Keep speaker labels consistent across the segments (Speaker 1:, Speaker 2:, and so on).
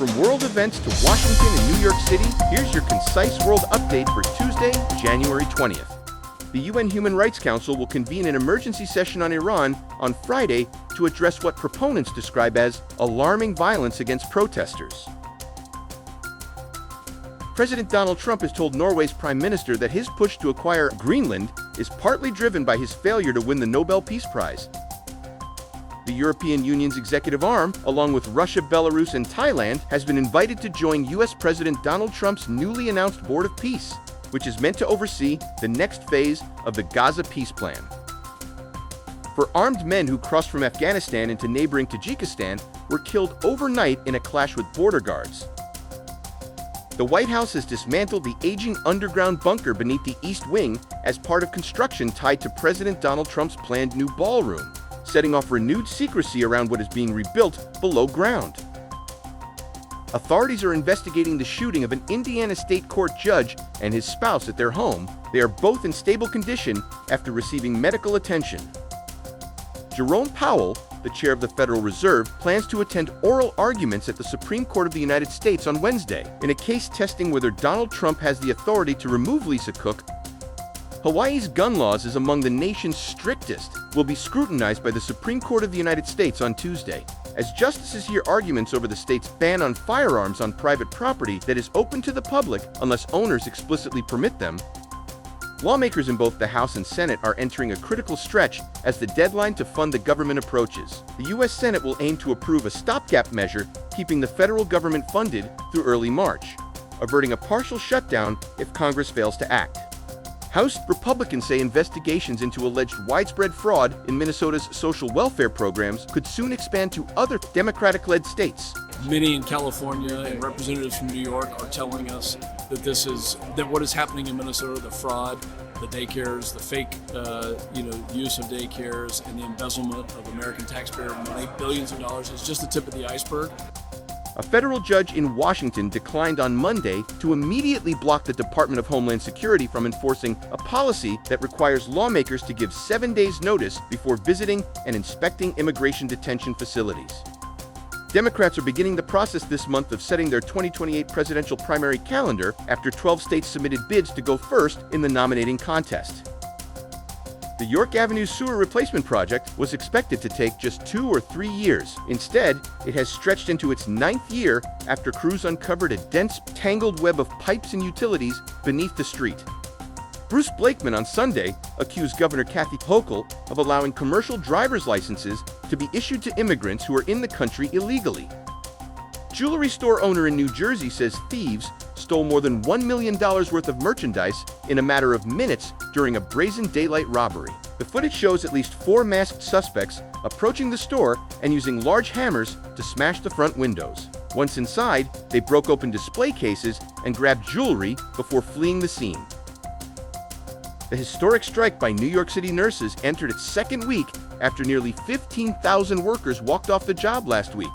Speaker 1: From world events to Washington and New York City, here's your concise world update for Tuesday, January 20th. The UN Human Rights Council will convene an emergency session on Iran on Friday to address what proponents describe as alarming violence against protesters. President Donald Trump has told Norway's Prime Minister that his push to acquire Greenland is partly driven by his failure to win the Nobel Peace Prize. The European Union's executive arm, along with Russia, Belarus, and Thailand, has been invited to join U.S. President Donald Trump's newly announced Board of Peace, which is meant to oversee the next phase of the Gaza peace plan. For armed men who crossed from Afghanistan into neighboring Tajikistan were killed overnight in a clash with border guards. The White House has dismantled the aging underground bunker beneath the East Wing as part of construction tied to President Donald Trump's planned new ballroom, setting off renewed secrecy around what is being rebuilt below ground. Authorities are investigating the shooting of an Indiana state court judge and his spouse at their home. They are both in stable condition after receiving medical attention. Jerome Powell, the chair of the Federal Reserve, plans to attend oral arguments at the Supreme Court of the United States on Wednesday in a case testing whether Donald Trump has the authority to remove Lisa Cook. Hawaii's gun laws is among the nation's strictest, will be scrutinized by the Supreme Court of the United States on Tuesday, as justices hear arguments over the state's ban on firearms on private property that is open to the public unless owners explicitly permit them. Lawmakers in both the House and Senate are entering a critical stretch as the deadline to fund the government approaches. The U.S. Senate will aim to approve a stopgap measure keeping the federal government funded through early March, averting a partial shutdown if Congress fails to act. House Republicans say investigations into alleged widespread fraud in Minnesota's social welfare programs could soon expand to other Democratic-led states.
Speaker 2: Many in California and representatives from New York are telling us that what is happening in Minnesota, the fraud, the daycares, the fake use of daycares, and the embezzlement of American taxpayer money, billions of dollars, is just the tip of the iceberg.
Speaker 1: A federal judge in Washington declined on Monday to immediately block the Department of Homeland Security from enforcing a policy that requires lawmakers to give 7 days' notice before visiting and inspecting immigration detention facilities. Democrats are beginning the process this month of setting their 2028 presidential primary calendar after 12 states submitted bids to go first in the nominating contest. The York Avenue Sewer Replacement Project was expected to take just 2 or 3 years. Instead, it has stretched into its 9th year after crews uncovered a dense, tangled web of pipes and utilities beneath the street. Bruce Blakeman on Sunday accused Governor Kathy Hochul of allowing commercial driver's licenses to be issued to immigrants who are in the country illegally. Jewelry store owner in New Jersey says thieves stole more than $1 million worth of merchandise in a matter of minutes during a brazen daylight robbery. The footage shows at least 4 masked suspects approaching the store and using large hammers to smash the front windows. Once inside, they broke open display cases and grabbed jewelry before fleeing the scene. The historic strike by New York City nurses entered its 2nd week after nearly 15,000 workers walked off the job last week.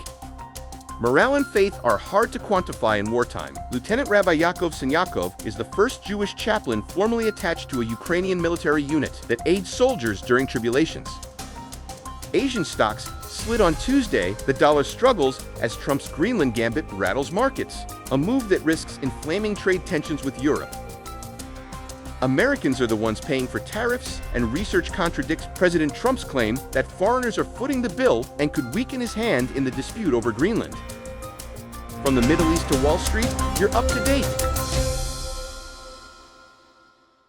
Speaker 1: Morale and faith are hard to quantify in wartime. Lieutenant Rabbi Yaakov Sinyakov is the first Jewish chaplain formally attached to a Ukrainian military unit that aids soldiers during tribulations. Asian stocks slid on Tuesday. The dollar struggles as Trump's Greenland gambit rattles markets, a move that risks inflaming trade tensions with Europe. Americans are the ones paying for tariffs, and research contradicts President Trump's claim that foreigners are footing the bill and could weaken his hand in the dispute over Greenland. From the Middle East to Wall Street, you're up to date.